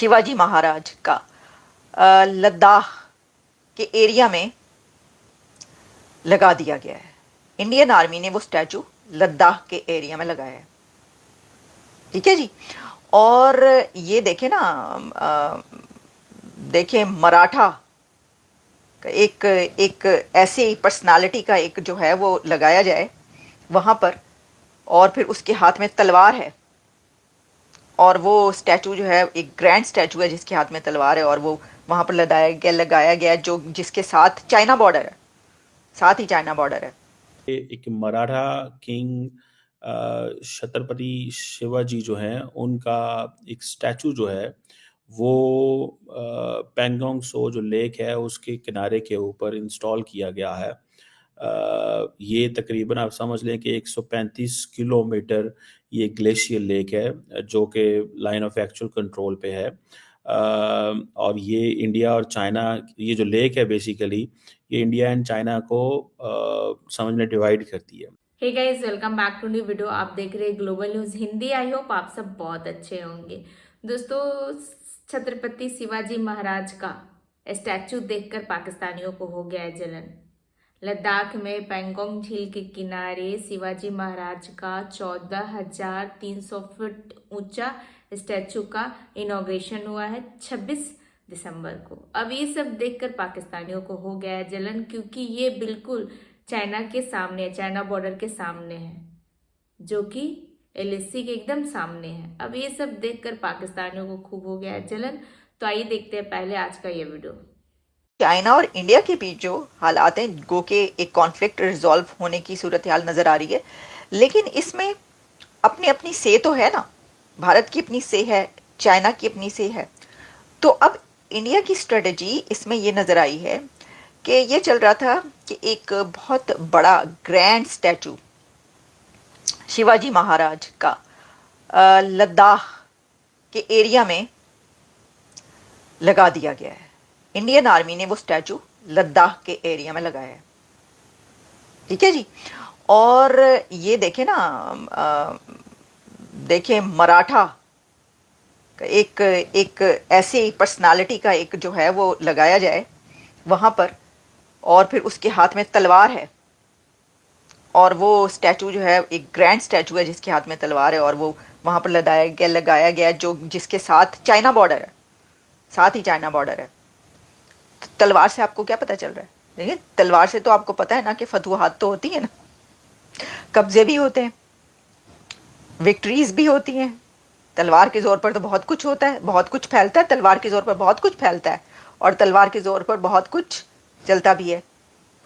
शिवाजी महाराज का लद्दाख के एरिया में लगा दिया गया है। इंडियन आर्मी ने वो स्टैचू लद्दाख के एरिया में लगाया है। ठीक है जी। और ये देखे ना, देखे मराठा का एक एक ऐसी पर्सनालिटी का एक जो है वो लगाया जाए वहां पर, और फिर उसके हाथ में तलवार है, और वो स्टैचू जो है एक ग्रैंड स्टैचू है जिसके हाथ में तलवार है, और वो वहां पर लगाया गया जो जिसके साथ चाइना बॉर्डर है, साथ ही चाइना बॉर्डर है। एक मराठा किंग छत्रपति शिवाजी जो हैं उनका एक स्टैचू जो है वो पेंगोंग सो जो लेक है उसके किनारे के ऊपर इंस्टॉल किया गया है। ये तकरीबन आप समझ लें कि 135 किलोमीटर ये ग्लेशियर लेक है जो कि लाइन ऑफ एक्चुअल कंट्रोल पे है। और ये इंडिया और चाइना, ये जो लेक है बेसिकली ये इंडिया एंड चाइना को समझ में डिवाइड करती है। Hey guys, welcome back to new video. आप देख रहे हैं global news Hindi. I hope आप सब बहुत अच्छे होंगे। दोस्तों, छत्रपति शिवाजी महाराज का स्टैचू देखकर पाकिस्तानियों को हो गया है जलन। लद्दाख में पैंगोंग झील के किनारे शिवाजी महाराज का 14,300 फीट ऊंचा स्टैचू का इनॉग्रेशन हुआ है 26 दिसंबर को। अब ये सब देखकर पाकिस्तानियों को हो गया है जलन, क्योंकि ये बिल्कुल चाइना के सामने है, चाइना बॉर्डर के सामने है, जो कि एलएसी के एकदम सामने है। अब ये सब देखकर पाकिस्तानियों को खूब हो गया है जलन। तो आइए देखते हैं पहले आज का ये वीडियो। चाइना और इंडिया के बीच जो हालात हैं, गो के एक कॉन्फ्लिक्ट रिजॉल्व होने की सूरत हाल नजर आ रही है, लेकिन इसमें अपनी अपनी से तो है ना। भारत की अपनी से है, चाइना की अपनी से है। तो अब इंडिया की स्ट्रेटजी इसमें ये नजर आई है कि ये चल रहा था कि एक बहुत बड़ा ग्रैंड स्टैचू शिवाजी महाराज का लद्दाख के एरिया में लगा दिया गया है। इंडियन आर्मी ने वो स्टैचू लद्दाख के एरिया में लगाया है। ठीक है जी। और ये देखे ना, देखे मराठा का एक ऐसी पर्सनालिटी का एक जो है वो लगाया जाए वहां पर, और फिर उसके हाथ में तलवार है, और वो स्टैचू जो है एक ग्रैंड स्टैचू है जिसके हाथ में तलवार है, और वो वहां पर लगाया गया जो जिसके साथ चाइना बॉर्डर है, साथ ही चाइना बॉर्डर है। तो तलवार से आपको क्या पता चल रहा है? देखिए, तलवार से तो आपको पता है ना कि फतूहात तो होती है ना, कब्जे भी होते हैं, विक्ट्रीज भी होती हैं। तलवार के जोर पर तो बहुत कुछ होता है, बहुत कुछ फैलता है, तलवार के जोर पर बहुत कुछ फैलता है, और तलवार के जोर पर बहुत कुछ चलता भी है,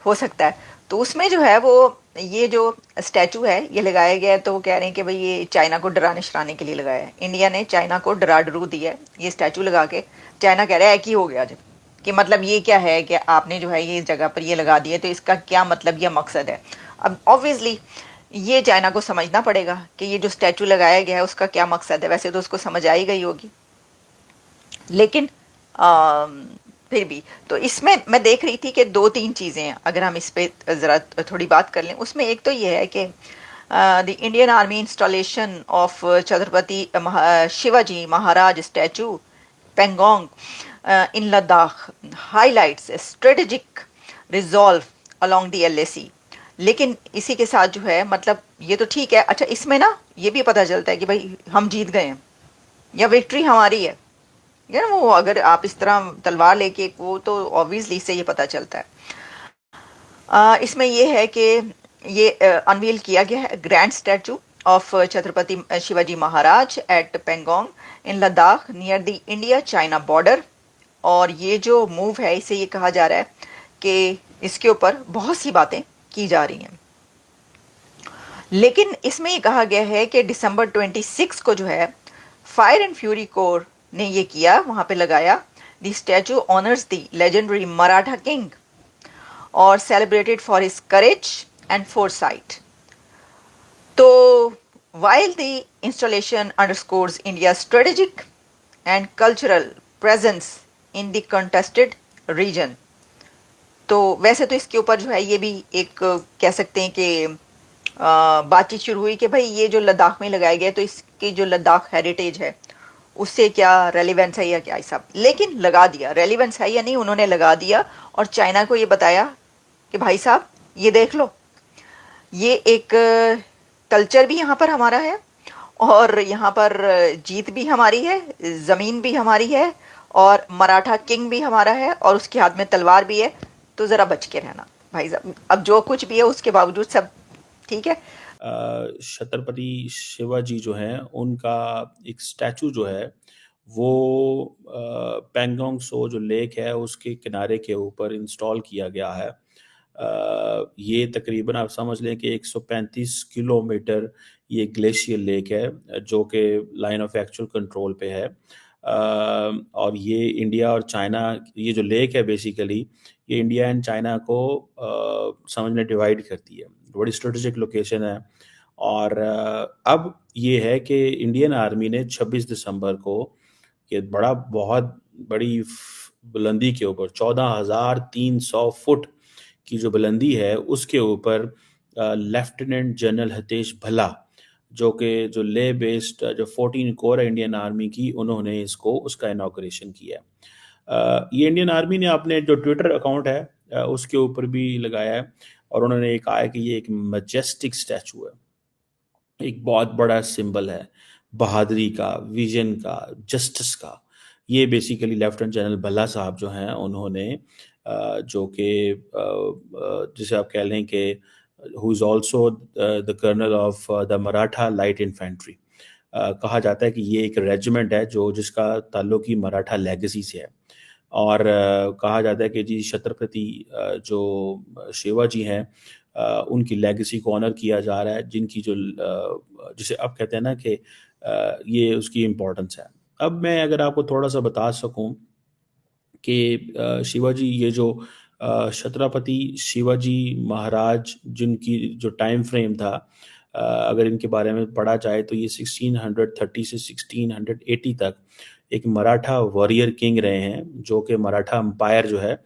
हो सकता है। तो उसमें जो है वो ये जो स्टैचू है ये लगाया गया है, तो वो कह रहे हैं कि भाई ये चाइना को डराने शराने के लिए लगाया है। इंडिया ने चाइना को डरा डरू दिया है ये स्टैचू लगा के। चाइना कह रहा है कि हो गया जब, कि मतलब ये क्या है कि आपने जो है ये इस जगह पर ये लगा दिया, तो इसका क्या मतलब या मकसद है। अब ऑब्वियसली ये चाइना को समझना पड़ेगा कि ये जो स्टैचू लगाया गया है उसका क्या मकसद है। वैसे तो उसको समझ आई गई होगी, लेकिन फिर भी तो इसमें मैं देख रही थी कि दो तीन चीज़ें हैं, अगर हम इस पे ज़रा थोड़ी बात कर लें। उसमें एक तो ये है कि the Indian army installation of Chhatrapati Shivaji Maharaj statue Pangong in Ladakh highlights strategic resolve along the LAC. लेकिन इसी के साथ जो है, मतलब ये तो ठीक है, अच्छा इसमें ना ये भी पता चलता है कि भाई हम जीत गए हैं या विक्ट्री हमारी है। यार वो अगर आप इस तरह तलवार लेके, वो तो ऑब्वियसली इससे ये पता चलता है। इसमें ये है कि ये अनवील किया गया है grand statue of Chhatrapati Shivaji Maharaj at Pangong in Ladakh near the India China border. और ये जो मूव है इसे ये कहा जा रहा है कि इसके ऊपर बहुत सी बातें की जा रही हैं, लेकिन इसमें ये कहा गया है कि दिसंबर 26 को जो है फायर एंड फ्यूरी कोर ने ये किया, वहां पे लगाया। The statue honours the legendary Maratha king और celebrated for his courage and foresight. तो while the installation underscores India's strategic and cultural presence in the contested region, तो वैसे तो इसके ऊपर जो है ये भी एक कह सकते हैं कि बातचीत शुरू हुई कि भाई ये जो लद्दाख में लगाया गया, तो इसकी जो लद्दाख हेरिटेज है उससे क्या रेलिवेंस है या क्या सब, लेकिन लगा दिया। रेलिवेंस है या नहीं, उन्होंने लगा दिया और चाइना को ये बताया कि भाई साहब ये देख लो, ये एक कल्चर भी यहाँ पर हमारा है और यहाँ पर जीत भी हमारी है, ज़मीन भी हमारी है और मराठा किंग भी हमारा है और उसके हाथ में तलवार भी है, तो ज़रा बच के रहना भाई साहब। अब जो कुछ भी है उसके बावजूद सब ठीक है। छत्रपति शिवाजी जो हैं उनका एक स्टैचू जो है वो पैंगोंग सो जो लेक है उसके किनारे के ऊपर इंस्टॉल किया गया है। ये तकरीबन आप समझ लें कि 135 किलोमीटर ये ग्लेशियर लेक है जो कि लाइन ऑफ एक्चुअल कंट्रोल पे है। और ये इंडिया और चाइना, ये जो लेक है बेसिकली ये इंडिया एंड चाइना को समझ में डिवाइड करती है। बड़ी स्ट्रेटेजिक लोकेशन है। और अब ये है कि इंडियन आर्मी ने 26 दिसंबर को ये बहुत बड़ी बुलंदी के ऊपर 14,300 फुट की जो बुलंदी है उसके ऊपर लेफ्टिनेंट जनरल हितेश भल्ला जो ले बेस्ड जो 14 कोर है इंडियन आर्मी की, उन्होंने उसका इनॉग्रेशन किया। ये इंडियन आर्मी ने अपने जो ट्विटर अकाउंट है उसके ऊपर भी लगाया है और उन्होंने ये कहा है कि ये एक मैजेस्टिक स्टैचू है, एक बहुत बड़ा सिंबल है बहादुरी का, विजन का, जस्टिस का। ये बेसिकली लेफ्टिनेंट जनरल भल्ला साहब जो हैं उन्होंने जो कि जिसे आप कह लें कि who is also the colonel of the Maratha light infantry. कहा जाता है कि ये एक रेजिमेंट है जिसका ताल्लुक ही मराठा लेगेसी से है। और कहा जाता है कि जी छत्रपति जो शिवाजी हैं उनकी लेगेसी को ऑनर किया जा रहा है, जिनकी जो जिसे आप कहते हैं ना कि ये उसकी इम्पोर्टेंस है। अब मैं अगर आपको थोड़ा सा बता सकूं कि शिवाजी ये जो छत्रपति शिवाजी महाराज जिनकी जो टाइम फ्रेम था, अगर इनके बारे में पढ़ा जाए तो ये 1630 से 1680 तक एक मराठा वॉरियर किंग रहे हैं जो कि मराठा एम्पायर जो है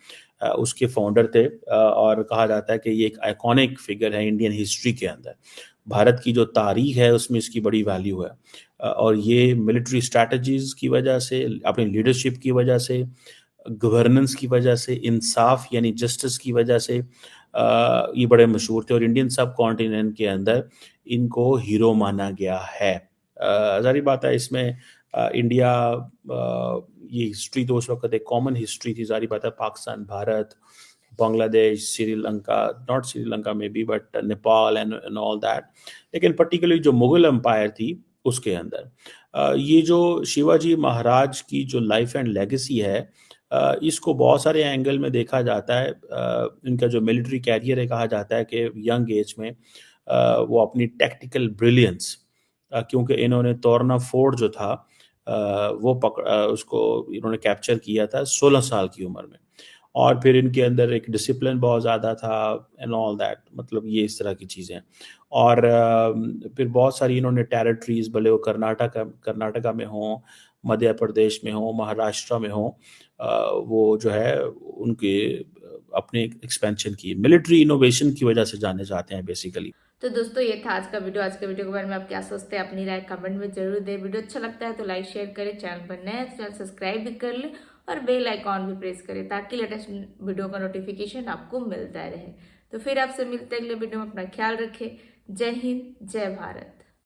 उसके फाउंडर थे। और कहा जाता है कि ये एक आइकॉनिक फिगर है इंडियन हिस्ट्री के अंदर। भारत की जो तारीख है उसमें इसकी बड़ी वैल्यू है। और ये मिलिट्री स्ट्रैटेजीज की वजह से, अपनी लीडरशिप की वजह से, गवर्नेंस की वजह से, इंसाफ यानी जस्टिस की वजह से ये बड़े मशहूर थे और इंडियन सब कॉन्टिनेंट के अंदर इनको हीरो माना गया है। ज़ाहिर बात है इसमें इंडिया ये हिस्ट्री तो उस वक्त एक कॉमन हिस्ट्री थी। ज़ाहिर बात है पाकिस्तान, भारत, बांग्लादेश, श्रीलंका, नॉट श्रीलंका में भी but Nepal and all that, लेकिन पर्टिकुलरली जो मुगल एम्पायर थी उसके अंदर ये जो शिवाजी महाराज की जो लाइफ एंड लेगेसी है इसको बहुत सारे एंगल में देखा जाता है। इनका जो मिलिट्री कैरियर है, कहा जाता है कि यंग एज में वो अपनी टेक्टिकल ब्रिलियंस, क्योंकि इन्होंने तोरना फोर्ट जो था वो उसको इन्होंने कैप्चर किया था 16 साल की उम्र में। और फिर इनके अंदर एक डिसिप्लिन बहुत ज़्यादा था एंड ऑल दैट, मतलब ये इस तरह की चीज़ें। और फिर बहुत सारी इन्होंने टेरिटरीज, भले वो कर्नाटका में हों, मध्य प्रदेश में हो, महाराष्ट्र में हो, वो जो है उनके अपने एक्सपेंशन की मिलिट्री इनोवेशन की वजह से जाने जाते हैं बेसिकली। तो दोस्तों ये था आज का वीडियो। आज के वीडियो के बारे में आप क्या सोचते हैं, अपनी राय कमेंट में जरूर दें। वीडियो अच्छा लगता है तो लाइक शेयर करें, चैनल पर नए हैं तो चैनल सब्सक्राइब भी कर लें और बेल आइकॉन भी प्रेस करें ताकि लेटेस्ट वीडियो का नोटिफिकेशन आपको मिलता रहे। तो फिर आपसे मिलते हैं अगले वीडियो में। अपना ख्याल रखें। जय हिंद, जय भारत।